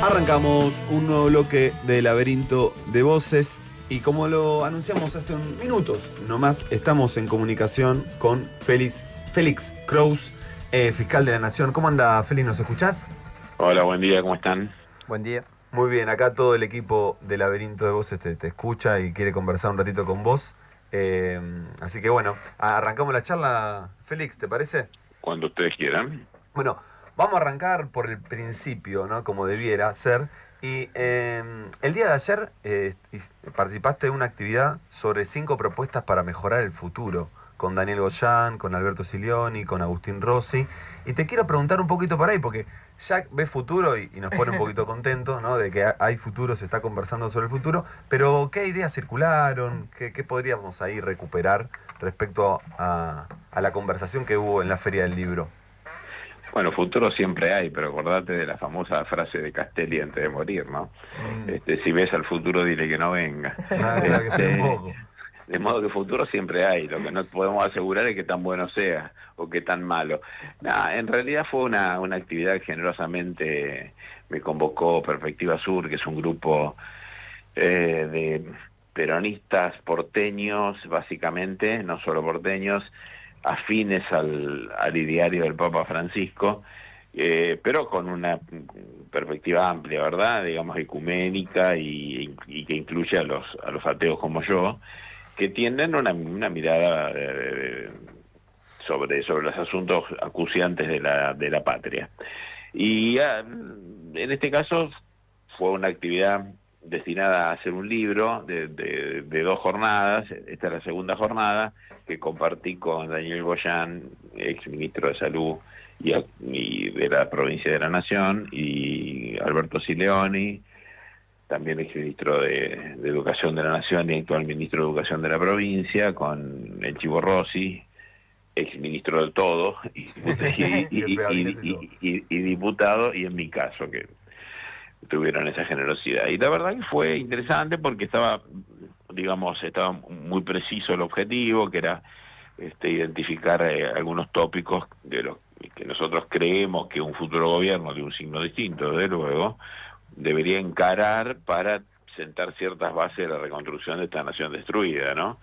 Arrancamos un nuevo bloque de Laberinto de Voces y como lo anunciamos hace un minutos nomás, estamos en comunicación con Félix Kraus, fiscal de la Nación. ¿Cómo anda, Félix? ¿Nos escuchás? Hola, buen día, ¿cómo están? Buen día. Muy bien, acá todo el equipo de Laberinto de Voces te escucha y quiere conversar un ratito con vos. Así que bueno, arrancamos la charla, Félix, ¿te parece? Cuando ustedes quieran. Bueno, vamos a arrancar por el principio, ¿no? Como debiera ser. Y el día de ayer participaste en una actividad sobre 5 propuestas para mejorar el futuro, con Daniel Goyan, con Alberto Silioni, con Agustín Rossi. Y te quiero preguntar un poquito por ahí, porque ya ves futuro y nos pone un poquito contentos, ¿no? De que hay futuro, se está conversando sobre el futuro. Pero, ¿qué ideas circularon? ¿Qué podríamos ahí recuperar respecto a la conversación que hubo en la Feria del Libro? Bueno, futuro siempre hay, pero acordate de la famosa frase de Castelli antes de morir, ¿no? Si ves al futuro, dile que no venga. De modo que futuro siempre hay, lo que no podemos asegurar es que tan bueno sea o que tan malo. Nada, en realidad fue una actividad que generosamente me convocó Perspectiva Sur, que es un grupo de peronistas porteños, básicamente, no solo porteños, afines al ideario del Papa Francisco, pero con una perspectiva amplia, ¿verdad? Digamos, ecuménica y que incluye a los ateos como yo, que tienen una mirada sobre los asuntos acuciantes de la patria. Y en este caso fue una actividad destinada a hacer un libro de 2 jornadas. Esta es la segunda jornada, que compartí con Daniel Goyan, ex ministro de Salud y de la provincia de la Nación, y Alberto Silioni, también ex ministro de Educación de la Nación y actual ministro de Educación de la provincia, con el Chivo Rossi, ex ministro de todo, y diputado, y en mi caso, que tuvieron esa generosidad. Y la verdad que fue interesante porque estaba muy preciso el objetivo, que era identificar algunos tópicos de los que nosotros creemos que un futuro gobierno de un signo distinto, desde luego, debería encarar para sentar ciertas bases de la reconstrucción de esta nación destruida, ¿no?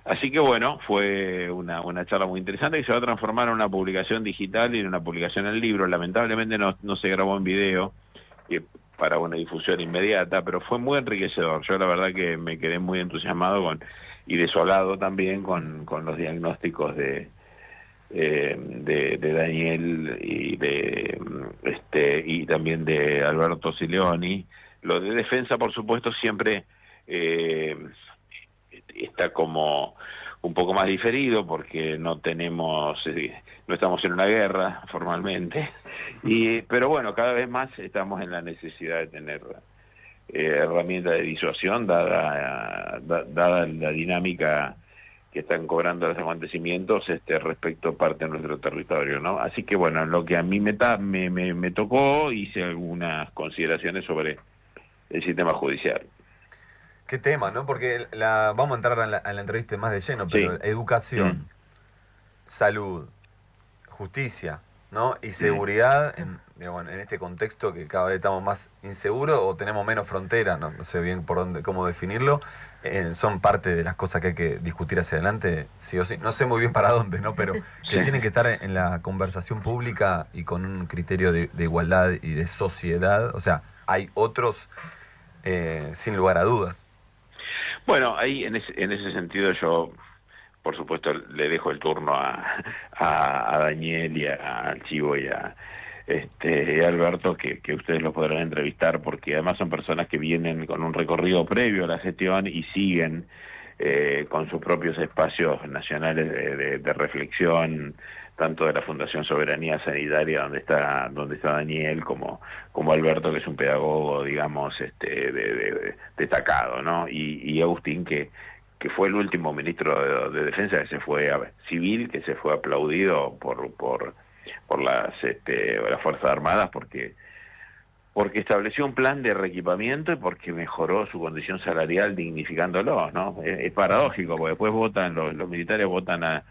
Así que bueno, fue una charla muy interesante, que se va a transformar en una publicación digital y en una publicación en libro. Lamentablemente no se grabó en video para una difusión inmediata, pero fue muy enriquecedor. Yo la verdad que me quedé muy entusiasmado y desolado también con los diagnósticos de Daniel y también de Alberto Silioni. Lo de defensa, por supuesto, siempre está como un poco más diferido porque no estamos en una guerra formalmente, pero bueno, cada vez más estamos en la necesidad de tener herramientas de disuasión dada la dinámica que están cobrando los acontecimientos respecto a parte de nuestro territorio, ¿no? Así que bueno, en lo que a mí me tocó, hice algunas consideraciones sobre el sistema judicial. Qué tema, ¿no? Porque vamos a entrar a la entrevista más de lleno, pero Sí. educación, salud, justicia, ¿no? Y seguridad, en este contexto que cada vez estamos más inseguros o tenemos menos frontera, no sé bien cómo definirlo, son parte de las cosas que hay que discutir hacia adelante, sí o sí. No sé muy bien para dónde, ¿no? Pero que tienen que estar en la conversación pública y con un criterio de igualdad y de sociedad. O sea, hay otros, sin lugar a dudas. Bueno, ahí en ese sentido yo, por supuesto, le dejo el turno a Daniel y al Chivo y a Alberto, que ustedes los podrán entrevistar, porque además son personas que vienen con un recorrido previo a la gestión y siguen con sus propios espacios nacionales de reflexión, tanto de la Fundación Soberanía Sanitaria, donde está Daniel, como Alberto, que es un pedagogo, digamos, destacado, ¿no? Y Agustín, que fue el último ministro de Defensa que se fue civil, que se fue aplaudido por las Fuerzas Armadas, porque estableció un plan de reequipamiento y porque mejoró su condición salarial dignificándolo, ¿no? Es paradójico, porque después los militares votan a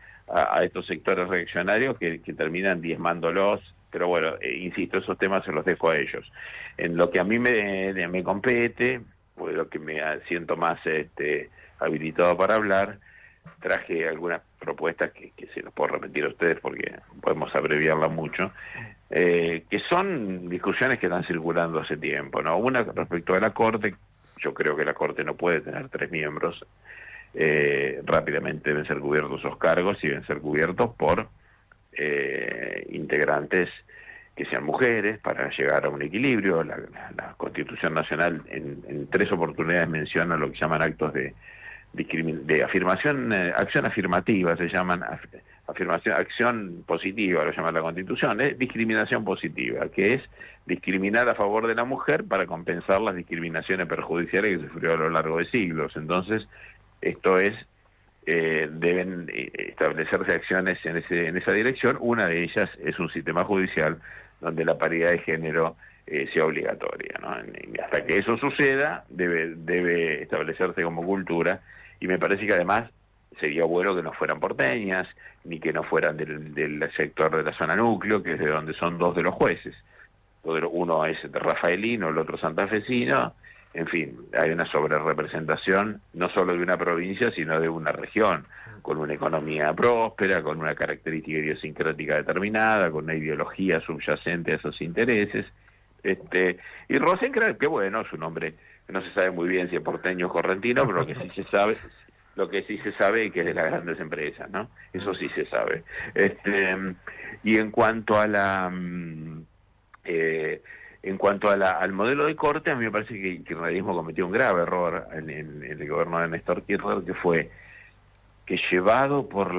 estos sectores reaccionarios que terminan diezmándolos, pero bueno, insisto, esos temas se los dejo a ellos. En lo que a mí me compete, o lo que me siento más habilitado para hablar, traje algunas propuestas que se las puedo repetir a ustedes porque podemos abreviarla mucho, que son discusiones que están circulando hace tiempo, ¿no? Una respecto a la Corte. Yo creo que la Corte no puede tener 3 miembros. Rápidamente deben ser cubiertos esos cargos y deben ser cubiertos por integrantes que sean mujeres para llegar a un equilibrio. La Constitución Nacional en 3 oportunidades menciona lo que llaman actos de afirmación, acción afirmativa, se llaman afirmación, acción positiva, lo llama la Constitución, es discriminación positiva, que es discriminar a favor de la mujer para compensar las discriminaciones perjudiciales que sufrió a lo largo de siglos. Entonces, esto es, deben establecerse acciones en esa dirección. Una de ellas es un sistema judicial donde la paridad de género sea obligatoria, ¿no? Y hasta que eso suceda, debe establecerse como cultura, y me parece que además sería bueno que no fueran porteñas, ni que no fueran del sector de la zona núcleo, que es de donde son 2 de los jueces. Uno es rafaelino, el otro santafesino. En fin, hay una sobrerepresentación no solo de una provincia, sino de una región, con una economía próspera, con una característica idiosincrática determinada, con una ideología subyacente a esos intereses. Y Rosencrantz, que bueno, es un hombre que no se sabe muy bien si es porteño o correntino, pero lo que sí se sabe es que es de las grandes empresas, ¿no? Eso sí se sabe. Y en cuanto a al modelo de corte, a mí me parece que el kirchnerismo cometió un grave error en el gobierno de Néstor Kirchner, que fue que, llevado por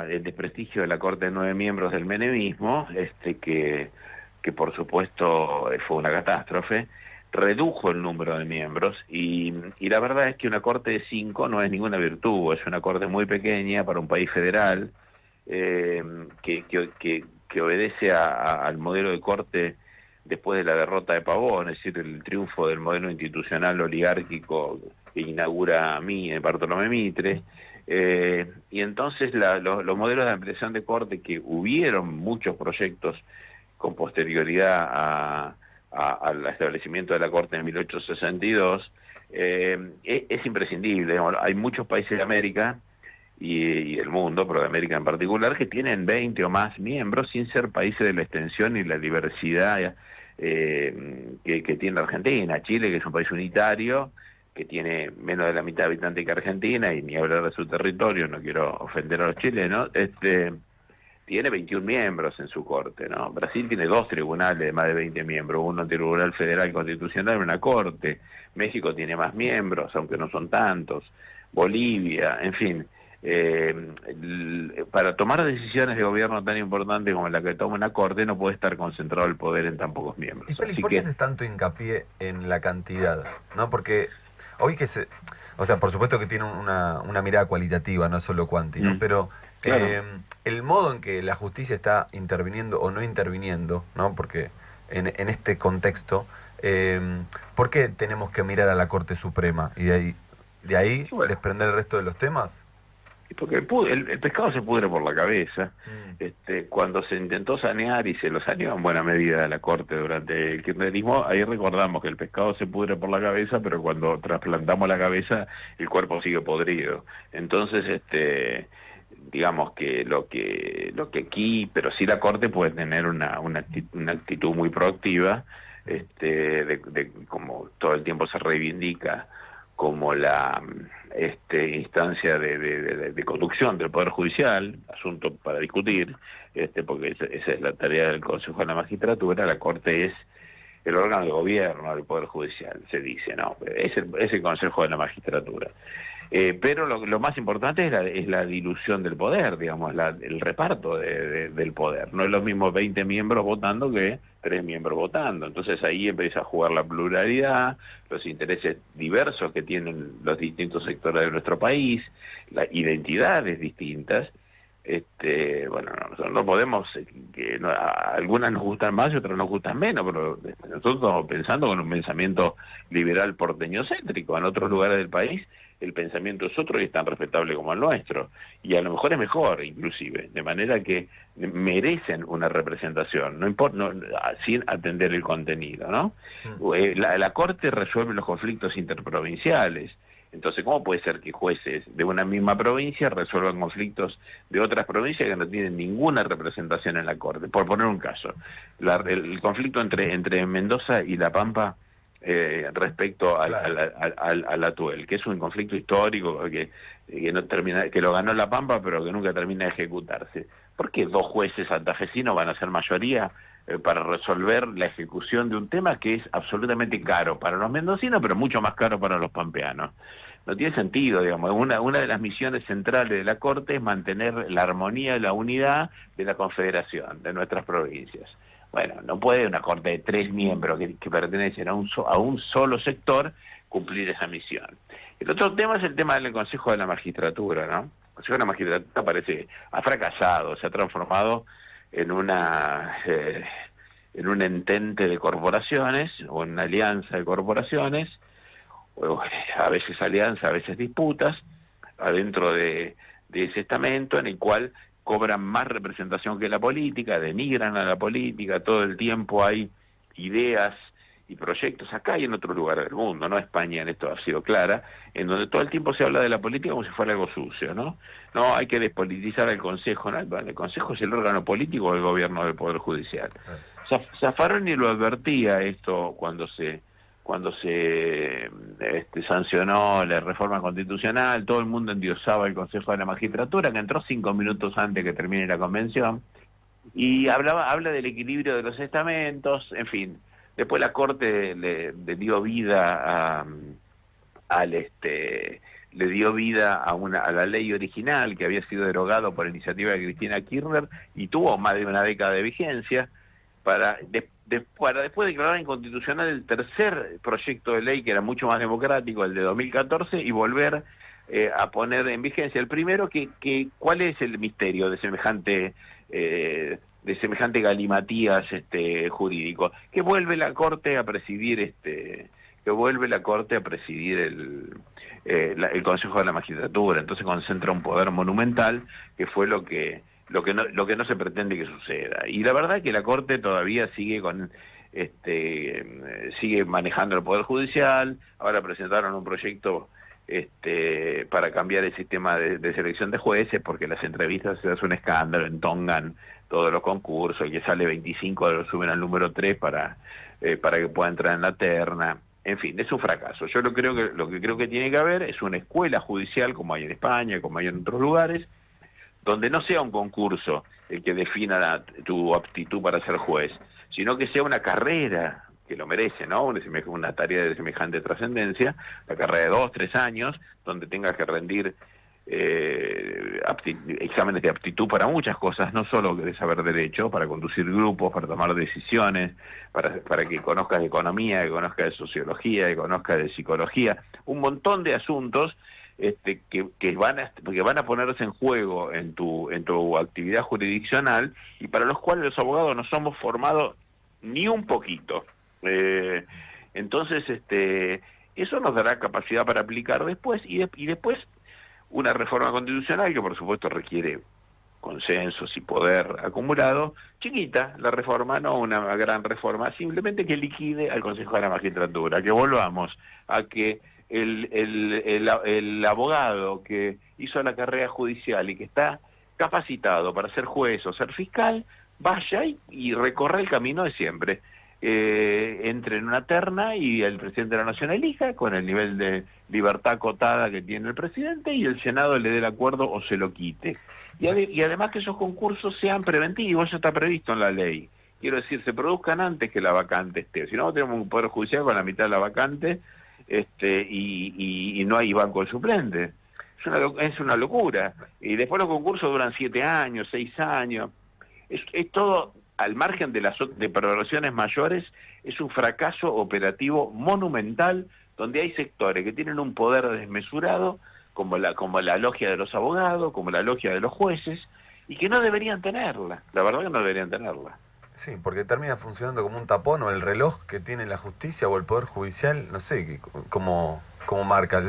el desprestigio de la Corte de 9 miembros del menemismo, que por supuesto fue una catástrofe, redujo el número de miembros, y la verdad es que una Corte de 5 no es ninguna virtud, es una Corte muy pequeña para un país federal, que obedece al modelo de Corte después de la derrota de Pavón, es decir, el triunfo del modelo institucional oligárquico que inaugura Bartolomé Mitre. Y entonces los modelos de ampliación de Corte, que hubieron muchos proyectos con posterioridad al establecimiento de la Corte en 1862, es imprescindible. Digamos, hay muchos países de América y del mundo, pero de América en particular, que tienen 20 o más miembros sin ser países de la extensión y la diversidad que tiene Argentina. Chile, que es un país unitario, que tiene menos de la mitad de habitantes que Argentina, y ni hablar de su territorio, no quiero ofender a los chilenos, tiene 21 miembros en su corte, ¿no? Brasil tiene 2 tribunales de más de 20 miembros, uno Tribunal Federal Constitucional y una corte. México tiene más miembros, aunque no son tantos. Bolivia, en fin. Para tomar decisiones de gobierno tan importantes como la que toma una corte, no puede estar concentrado el poder en tan pocos miembros. Y Félix, ¿por qué haces tanto hincapié en la cantidad? ¿No? Porque hoy o sea, por supuesto que tiene una mirada cualitativa, no solo cuanti, ¿no? Pero claro, el modo en que la justicia está interviniendo o no interviniendo, ¿no? Porque en este contexto, ¿por qué tenemos que mirar a la Corte Suprema y de ahí bueno, desprender el resto de los temas? Porque el pescado se pudre por la cabeza. Cuando se intentó sanear, y se lo saneó en buena medida la Corte durante el kirchnerismo, ahí recordamos que el pescado se pudre por la cabeza, pero cuando trasplantamos la cabeza, el cuerpo sigue podrido. Entonces, digamos que lo que aquí, pero sí la Corte puede tener una actitud muy proactiva, como todo el tiempo se reivindica como la instancia de conducción del Poder Judicial, asunto para discutir, porque esa es la tarea del Consejo de la Magistratura. La Corte es el órgano de gobierno del Poder Judicial, se dice, ¿no? Es el Consejo de la Magistratura. Pero lo más importante es la dilución del poder, digamos, el reparto del poder. No es lo mismo 20 miembros votando que 3 miembros votando. Entonces ahí empieza a jugar la pluralidad, los intereses diversos que tienen los distintos sectores de nuestro país, las identidades distintas, Bueno, nosotros no podemos, algunas nos gustan más y otras nos gustan menos, pero nosotros estamos pensando con un pensamiento liberal porteñocéntrico. En otros lugares del país el pensamiento es otro y es tan respetable como el nuestro, y a lo mejor es mejor inclusive, de manera que merecen una representación, no importa, sin atender el contenido, ¿no? La Corte resuelve los conflictos interprovinciales. Entonces, ¿cómo puede ser que jueces de una misma provincia resuelvan conflictos de otras provincias que no tienen ninguna representación en la Corte? Por poner un caso, el conflicto entre Mendoza y La Pampa respecto al Atuel, que es un conflicto histórico que no termina, que lo ganó La Pampa, pero que nunca termina de ejecutarse. ¿Por qué dos jueces santafesinos van a ser mayoría para resolver la ejecución de un tema que es absolutamente caro para los mendocinos, pero mucho más caro para los pampeanos? No tiene sentido, digamos. Una de las misiones centrales de la Corte es mantener la armonía y la unidad de la Confederación, de nuestras provincias. Bueno, no puede una Corte de 3 miembros que pertenecen a un solo sector cumplir esa misión. El otro tema es el tema del Consejo de la Magistratura, ¿no? El Consejo de la Magistratura ha fracasado, se ha transformado en un entente de corporaciones, o en una alianza de corporaciones, a veces alianza, a veces disputas, adentro de ese estamento en el cual cobran más representación que la política, denigran a la política, todo el tiempo hay ideas y proyectos acá y en otros lugares del mundo, ¿no? España en esto ha sido clara, en donde todo el tiempo se habla de la política como si fuera algo sucio, ¿no? No, hay que despolitizar el Consejo, ¿no? El Consejo es el órgano político del gobierno del Poder Judicial. Zaffaroni lo advertía esto cuando se sancionó la reforma constitucional, todo el mundo endiosaba el Consejo de la Magistratura, que entró 5 minutos antes que termine la convención, y habla del equilibrio de los estamentos, en fin. Después la Corte le dio vida le dio vida a la ley original que había sido derogado por iniciativa de Cristina Kirchner y tuvo más de una década de vigencia para después declarar inconstitucional el tercer proyecto de ley, que era mucho más democrático, el de 2014, y volver a poner en vigencia el primero. ¿Cuál es el misterio de semejante galimatías jurídico? Que vuelve la Corte a presidir el Consejo de la Magistratura. Entonces concentra un poder monumental, que fue lo que no se pretende que suceda. Y la verdad es que la Corte todavía sigue manejando el Poder Judicial. Ahora presentaron un proyecto para cambiar el sistema de selección de jueces, porque las entrevistas se hace un escándalo, entongan todos los concursos, y que sale 25 lo suben al número 3 para que pueda entrar en la terna. En fin, es un fracaso. Yo lo que creo que tiene que haber es una escuela judicial, como hay en España, como hay en otros lugares, donde no sea un concurso el que defina tu aptitud para ser juez, sino que sea una carrera, que lo merece, ¿no? Una tarea de semejante trascendencia, la carrera de 2, 3 años, donde tengas que rendir exámenes de aptitud para muchas cosas, no solo de saber derecho, para conducir grupos, para tomar decisiones, para que conozcas de economía, que conozcas de sociología, que conozcas de psicología, un montón de asuntos que van a ponerse en juego en tu actividad jurisdiccional, y para los cuales los abogados no somos formados ni un poquito. Entonces, eso nos dará capacidad para aplicar después, y después una reforma constitucional que por supuesto requiere consensos y poder acumulado, chiquita la reforma, no una gran reforma, simplemente que liquide al Consejo de la Magistratura, que volvamos a que el abogado que hizo la carrera judicial y que está capacitado para ser juez o ser fiscal, vaya y recorra el camino de siempre. Entre en una terna y el presidente de la Nación elija con el nivel de libertad acotada que tiene el presidente, y el Senado le dé el acuerdo o se lo quite. Y además que esos concursos sean preventivos, eso está previsto en la ley. Quiero decir, se produzcan antes que la vacante esté. Si no, tenemos un poder judicial con la mitad de la vacante y no hay banco de suplentes. Es una locura. Y después los concursos duran 7 años, 6 años. Es todo, al margen de perversiones mayores, es un fracaso operativo monumental, donde hay sectores que tienen un poder desmesurado, como la logia de los abogados, como la logia de los jueces, y que no deberían tenerla. La verdad que no deberían tenerla. Sí, porque termina funcionando como un tapón o el reloj que tiene la justicia o el Poder Judicial, no sé, como marca.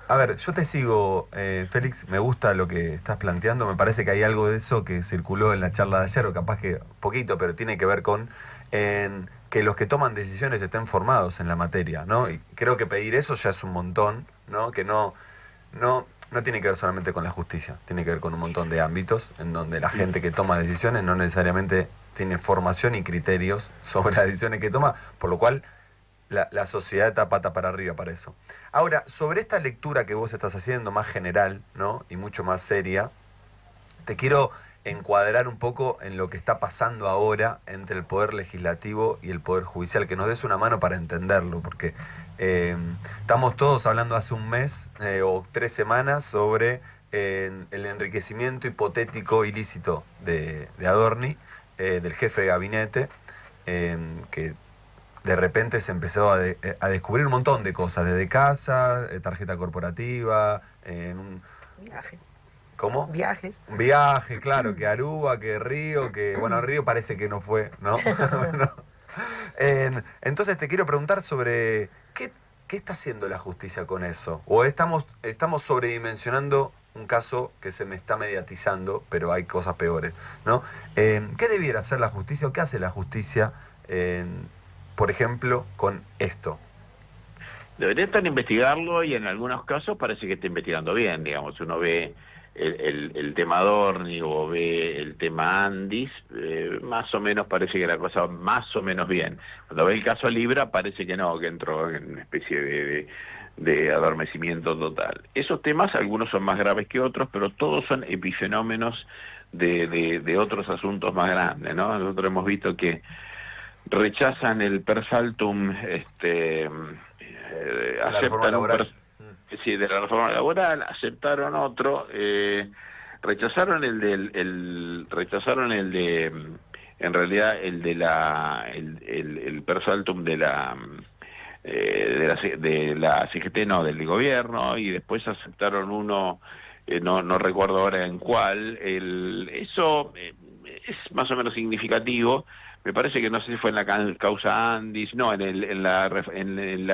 A ver, yo te sigo, Félix, me gusta lo que estás planteando, me parece que hay algo de eso que circuló en la charla de ayer, o capaz que poquito, pero tiene que ver con que los que toman decisiones estén formados en la materia, ¿no? Y creo que pedir eso ya es un montón, ¿no? Que no tiene que ver solamente con la justicia, tiene que ver con un montón de ámbitos en donde la gente que toma decisiones no necesariamente tiene formación y criterios sobre las decisiones que toma, por lo cual la sociedad está pata para arriba para eso. Ahora, sobre esta lectura que vos estás haciendo más general, ¿no? Y mucho más seria, te quiero encuadrar un poco en lo que está pasando ahora entre el Poder Legislativo y el Poder Judicial, que nos des una mano para entenderlo, porque estamos todos hablando hace un mes o 3 semanas sobre el enriquecimiento hipotético ilícito de Adorni, del jefe de gabinete, que de repente se empezó a descubrir un montón de cosas, desde casa, tarjeta corporativa, Viajes. ¿Cómo? Viajes. Un viaje, claro, que Aruba, que Río, que... Bueno, Río parece que no fue, ¿no? Bueno, entonces te quiero preguntar sobre qué está haciendo la justicia con eso. O estamos sobredimensionando un caso que se me está mediatizando, pero hay cosas peores, ¿no? ¿Qué debiera hacer la justicia o qué hace la justicia, por ejemplo, con esto? Debería estar investigarlo y en algunos casos parece que está investigando bien, digamos. Uno ve el tema Adorni o ve el tema Andis, más o menos parece que la cosa más o menos bien. Cuando ve el caso Libra parece que no, que entró en una especie de adormecimiento total. Esos temas, algunos son más graves que otros, pero todos son epifenómenos de otros asuntos más grandes, ¿no? Nosotros hemos visto que rechazan el per saltum, aceptan sí, de la reforma laboral, aceptaron otro, rechazaron rechazaron el de, en realidad el per saltum de la CGT, no, del gobierno, y después aceptaron uno, no recuerdo ahora en cuál. Eso es más o menos significativo. Me parece que no sé si fue en la causa Andis, no, en la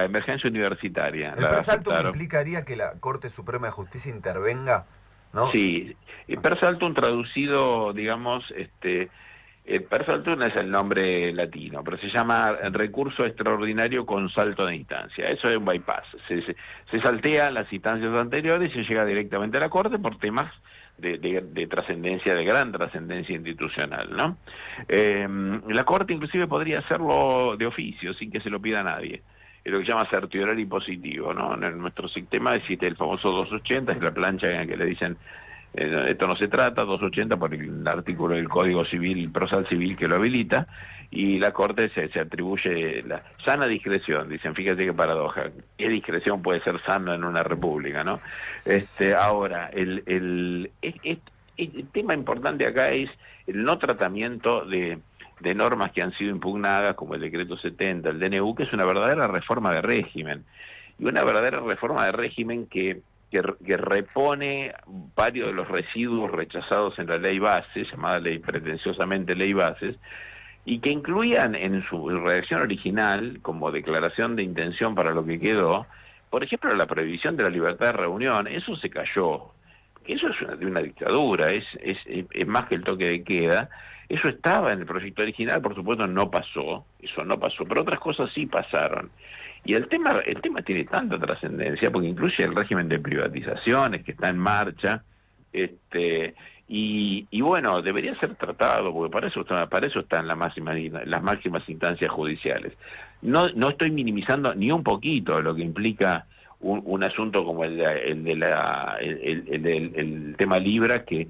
emergencia universitaria. ¿El per saltum implicaría que la Corte Suprema de Justicia intervenga? ¿No? Sí, per saltum traducido, digamos, el per saltum es el nombre latino, pero se llama recurso extraordinario con salto de instancia. Eso es un bypass. Se saltea las instancias anteriores y se llega directamente a la Corte por temas de trascendencia, de gran trascendencia institucional, ¿no? La Corte inclusive podría hacerlo de oficio, sin que se lo pida a nadie. Es lo que se llama certiorari positivo, ¿no? En nuestro sistema existe el famoso 280, es la plancha en la que le dicen esto no se trata, 280 por el artículo del Código Civil, procesal civil que lo habilita, y la Corte se atribuye la sana discreción. Dicen, fíjate qué paradoja, qué discreción puede ser sana en una república, ¿no? Ahora, el tema importante acá es el no tratamiento de normas que han sido impugnadas, como el decreto 70, el DNU, que es una verdadera reforma de régimen, y una verdadera reforma de régimen que repone varios de los residuos rechazados en la ley base, llamada pretenciosamente ley bases, y que incluían en su redacción original, como declaración de intención para lo que quedó, por ejemplo, la prohibición de la libertad de reunión. Eso se cayó. Eso es de una dictadura, es más que el toque de queda. Eso estaba en el proyecto original, por supuesto no pasó, pero otras cosas sí pasaron. Y el tema tiene tanta trascendencia, porque incluye el régimen de privatizaciones que está en marcha, y bueno, debería ser tratado, porque para eso está en las máximas instancias judiciales. No estoy minimizando ni un poquito lo que implica un asunto como el tema Libra, que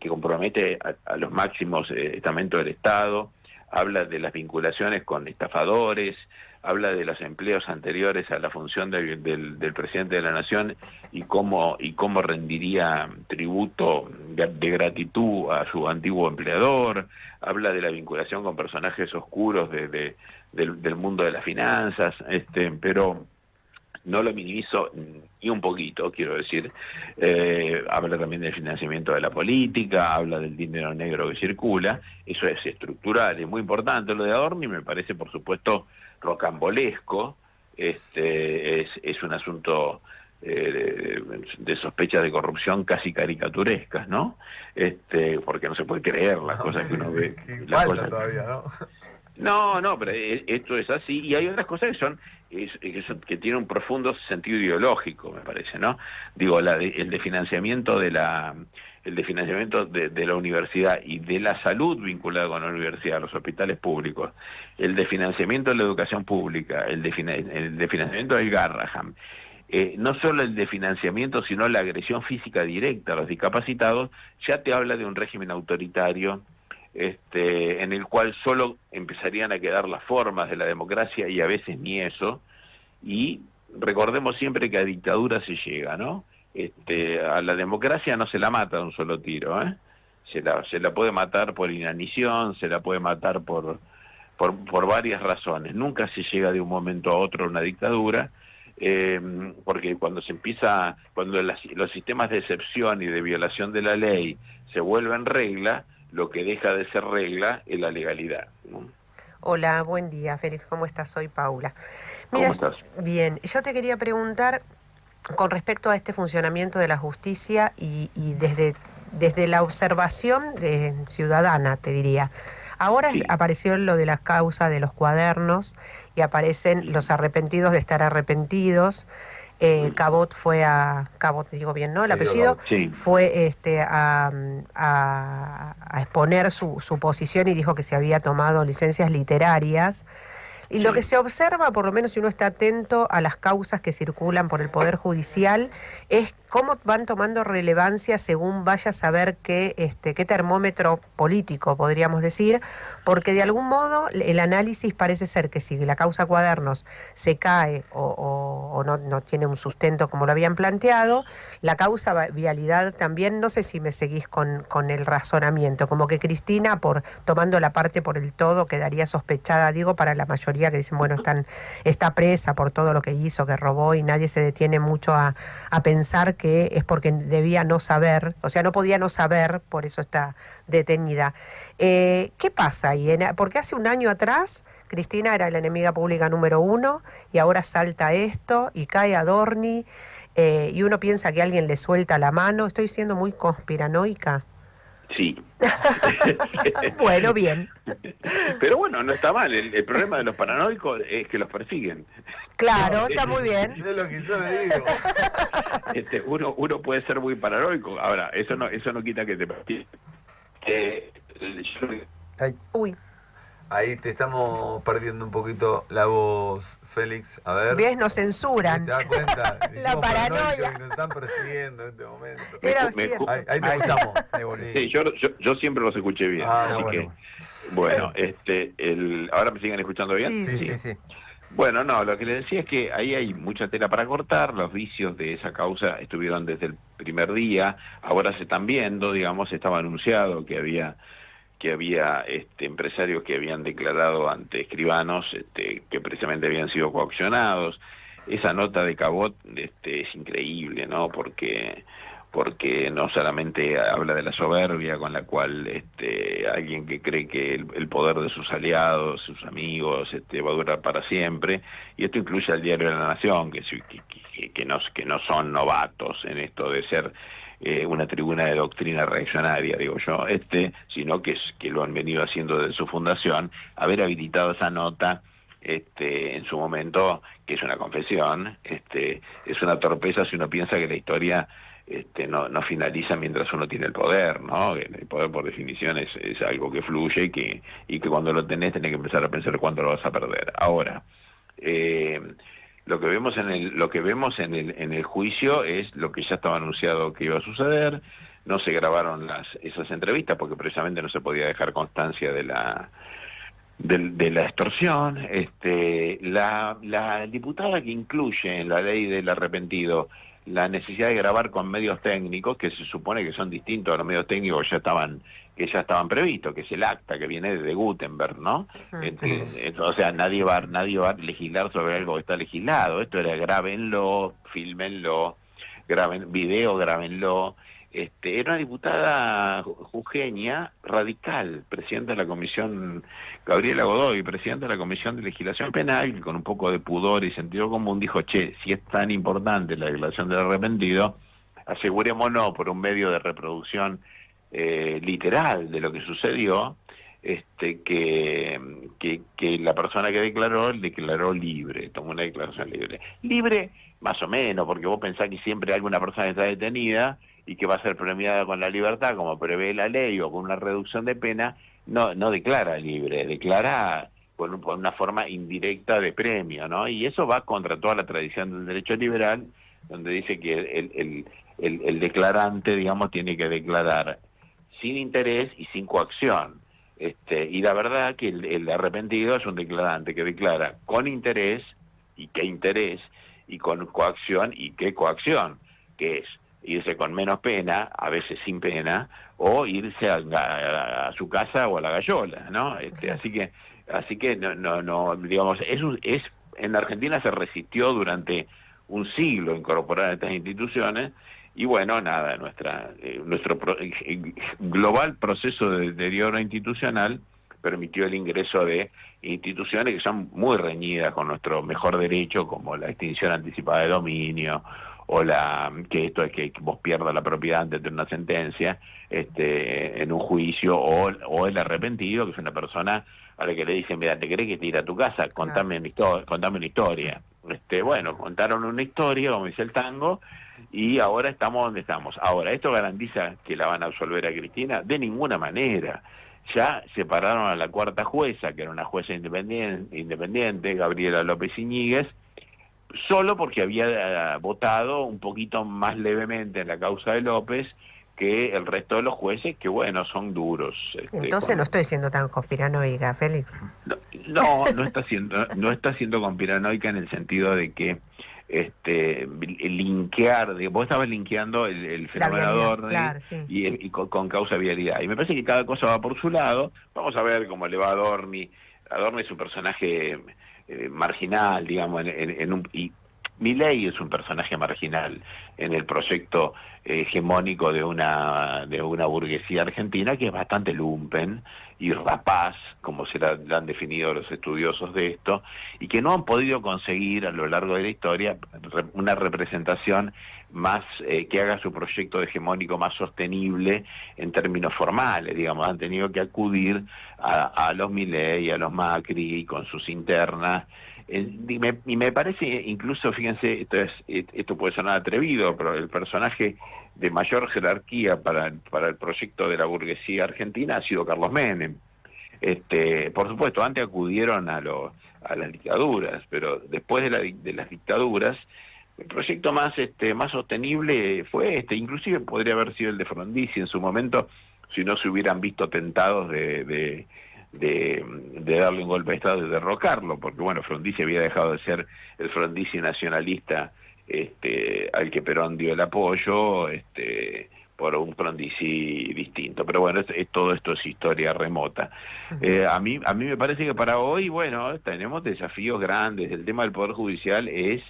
compromete a los máximos estamentos del Estado, habla de las vinculaciones con estafadores, habla de los empleos anteriores a la función del presidente de la Nación y cómo rendiría tributo de gratitud a su antiguo empleador, habla de la vinculación con personajes oscuros del mundo de las finanzas, pero no lo minimizo ni un poquito, quiero decir. Habla también del financiamiento de la política, habla del dinero negro que circula, eso es estructural, es muy importante. Lo de Adorni me parece, por supuesto, rocambolesco, es un asunto de sospechas de corrupción casi caricaturescas, ¿no? Porque no se puede creer las cosas que uno ve. Falta todavía, ¿no? No, pero esto es así, y hay otras cosas que tienen un profundo sentido ideológico, me parece, ¿no? Digo, el de financiamiento de la universidad y de la salud vinculada con la universidad, los hospitales públicos, el de financiamiento de la educación pública, el de financiamiento del Garrahan, no solo el de financiamiento, sino la agresión física directa a los discapacitados, ya te habla de un régimen autoritario, en el cual solo empezarían a quedar las formas de la democracia y a veces ni eso, y recordemos siempre que a dictadura se llega, ¿no? A la democracia no se la mata de un solo tiro, ¿eh? Se la puede matar por inanición, se la puede matar por varias razones, nunca se llega de un momento a otro a una dictadura, porque cuando los sistemas de excepción y de violación de la ley se vuelven regla, lo que deja de ser regla es la legalidad, ¿no? Hola, buen día, Félix, ¿cómo estás? Soy Paula. Mira, ¿cómo estás? Bien, yo te quería preguntar con respecto a este funcionamiento de la justicia y desde la observación ciudadana, te diría. Ahora sí apareció lo de las causas de los cuadernos y aparecen los arrepentidos de estar arrepentidos. Cabot fue Cabot, digo bien, ¿no? El apellido, sí. Fue a exponer su posición y dijo que se había tomado licencias literarias. Y lo que se observa, por lo menos si uno está atento a las causas que circulan por el Poder Judicial, es cómo van tomando relevancia según vaya a saber qué termómetro político, podríamos decir, porque de algún modo el análisis parece ser que si la causa Cuadernos se cae o no tiene un sustento como lo habían planteado, la causa Vialidad también, no sé si me seguís con el razonamiento, como que Cristina, tomando la parte por el todo, quedaría sospechada, digo, para la mayoría que dicen, bueno, está presa por todo lo que hizo, que robó, y nadie se detiene mucho a pensar que es porque debía no saber, o sea, no podía no saber, por eso está detenida. ¿Qué pasa ahí? Porque hace un año atrás Cristina era la enemiga pública número 1 y ahora salta esto y cae Adorni, y uno piensa que alguien le suelta la mano. ¿Estoy siendo muy conspiranoica? Sí. Bueno, bien. Pero bueno, no está mal. El problema de los paranoicos es que los persiguen. Claro, está muy bien. Es lo que yo le digo. Uno puede ser muy paranoico. Ahora, eso no quita que te persiguen. Uy. Ahí te estamos perdiendo un poquito la voz, Félix. A ver. ¿Ves? Nos censuran. ¿Te das cuenta? La paranoia. Nos están persiguiendo en este momento. Ahí te escuchamos. Sí, yo siempre los escuché bien. Bueno, ¿ahora me siguen escuchando bien? Sí. Bueno, no, lo que les decía es que ahí hay mucha tela para cortar. Los vicios de esa causa estuvieron desde el primer día. Ahora se están viendo, digamos, estaba anunciado que había empresarios que habían declarado ante escribanos que precisamente habían sido coaccionados. Esa nota de Cabot es increíble, ¿no? Porque no solamente habla de la soberbia con la cual alguien que cree que el poder de sus aliados, sus amigos, va a durar para siempre, y esto incluye al Diario de la Nación, que no son novatos en esto de ser una tribuna de doctrina reaccionaria, digo yo, sino que lo han venido haciendo desde su fundación. Haber habilitado esa nota en su momento, que es una confesión, es una torpeza si uno piensa que la historia no finaliza mientras uno tiene el poder, ¿no? El poder, por definición, es algo que fluye y que cuando lo tenés que empezar a pensar cuánto lo vas a perder. Ahora, lo que vemos en el juicio es lo que ya estaba anunciado que iba a suceder. No se grabaron esas entrevistas porque precisamente no se podía dejar constancia de la extorsión. La diputada que incluye en la ley del arrepentido la necesidad de grabar con medios técnicos, que se supone que son distintos a los medios técnicos que que ya estaban previstos, que es el acta que viene de Gutenberg, ¿no? O sea, nadie va a legislar sobre algo que está legislado. Esto era grábenlo, fílmenlo, grábenlo. Era una diputada jujeña radical, presidenta de la comisión, Gabriela Godoy, presidenta de la comisión de legislación penal, que con un poco de pudor y sentido común dijo, che, si es tan importante la declaración del arrepentido, asegurémonos por un medio de reproducción literal de lo que sucedió, que la persona que declaró libre, tomó una declaración libre. Libre, más o menos, porque vos pensás que siempre hay alguna persona que está detenida y que va a ser premiada con la libertad, como prevé la ley, o con una reducción de pena, no declara libre, declara por una forma indirecta de premio, ¿no? Y eso va contra toda la tradición del derecho liberal, donde dice que el declarante, digamos, tiene que declarar sin interés y sin coacción. Y la verdad que el arrepentido es un declarante que declara con interés, y qué interés, y con coacción, y qué coacción, que es irse con menos pena, a veces sin pena, o irse a su casa o a la gallola, ¿no? Así que no digamos, en Argentina se resistió durante un siglo incorporar estas instituciones, y bueno, nada, nuestro global proceso de deterioro institucional permitió el ingreso de instituciones que son muy reñidas con nuestro mejor derecho, como la extinción anticipada de dominio, o que esto es que vos pierdas la propiedad antes de una sentencia, en un juicio, o el arrepentido, que es una persona a la que le dicen, mira, ¿te querés que te ir a tu casa? Contame una historia. Bueno, contaron una historia, como dice el tango, y ahora estamos donde estamos. Ahora, ¿esto garantiza que la van a absolver a Cristina? De ninguna manera. Ya separaron a la cuarta jueza, que era una jueza independiente, Gabriela López Iñiguez, solo porque había votado un poquito más levemente en la causa de López que el resto de los jueces, que bueno, son duros. Entonces no estoy siendo tan conspiranoica, Félix. No está siendo conspiranoica en el sentido de que vos estabas linkeando el fenómeno Adorni, claro, sí, y con causa vialidad. Y me parece que cada cosa va por su lado. Vamos a ver cómo le va a Adorni. Adorni es un personaje marginal, digamos, y Milei es un personaje marginal en el proyecto hegemónico de una burguesía argentina que es bastante lumpen y rapaz, como la han definido los estudiosos de esto, y que no han podido conseguir a lo largo de la historia una representación más que haga su proyecto hegemónico más sostenible en términos formales, digamos. Han tenido que acudir a los Milei, a los Macri, con sus internas, y me parece, incluso, fíjense, esto puede sonar atrevido, pero el personaje de mayor jerarquía para el proyecto de la burguesía argentina ha sido Carlos Menem. Por supuesto, antes acudieron a las dictaduras, pero después de las dictaduras, el proyecto más sostenible fue inclusive podría haber sido el de Frondizi en su momento, si no se hubieran visto tentados de darle un golpe de Estado y de derrocarlo, porque bueno, Frondizi había dejado de ser el Frondizi nacionalista al que Perón dio el apoyo, por un Frondizi distinto. Pero bueno, todo esto es historia remota. A mí me parece que para hoy, bueno, tenemos desafíos grandes. El tema del Poder Judicial es,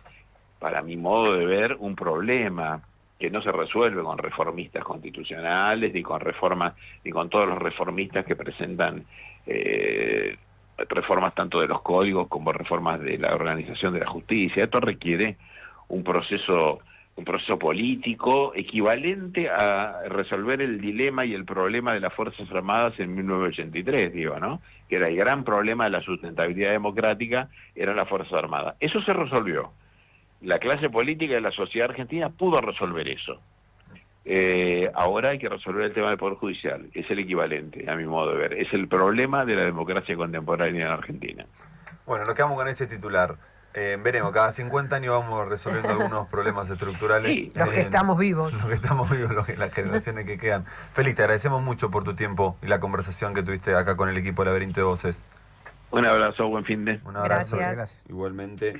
para mi modo de ver, un problema que no se resuelve con reformistas constitucionales, ni con todos los reformistas que presentan reformas tanto de los códigos como reformas de la organización de la justicia. Esto requiere un proceso político equivalente a resolver el dilema y el problema de las Fuerzas Armadas en 1983, digo, ¿no? Que era el gran problema de la sustentabilidad democrática, eran las Fuerzas Armadas. Eso se resolvió. La clase política de la sociedad argentina pudo resolver eso. Ahora hay que resolver el tema del Poder Judicial. Es el equivalente, a mi modo de ver. Es el problema de la democracia contemporánea en Argentina. Bueno, nos quedamos con ese titular. Veremos, cada 50 años vamos resolviendo algunos problemas estructurales. Sí, los que estamos vivos. Los que estamos vivos, las generaciones que quedan. Félix, te agradecemos mucho por tu tiempo y la conversación que tuviste acá con el equipo de Laberinto de Voces. Un abrazo, buen fin de. Un abrazo. Gracias. Igualmente.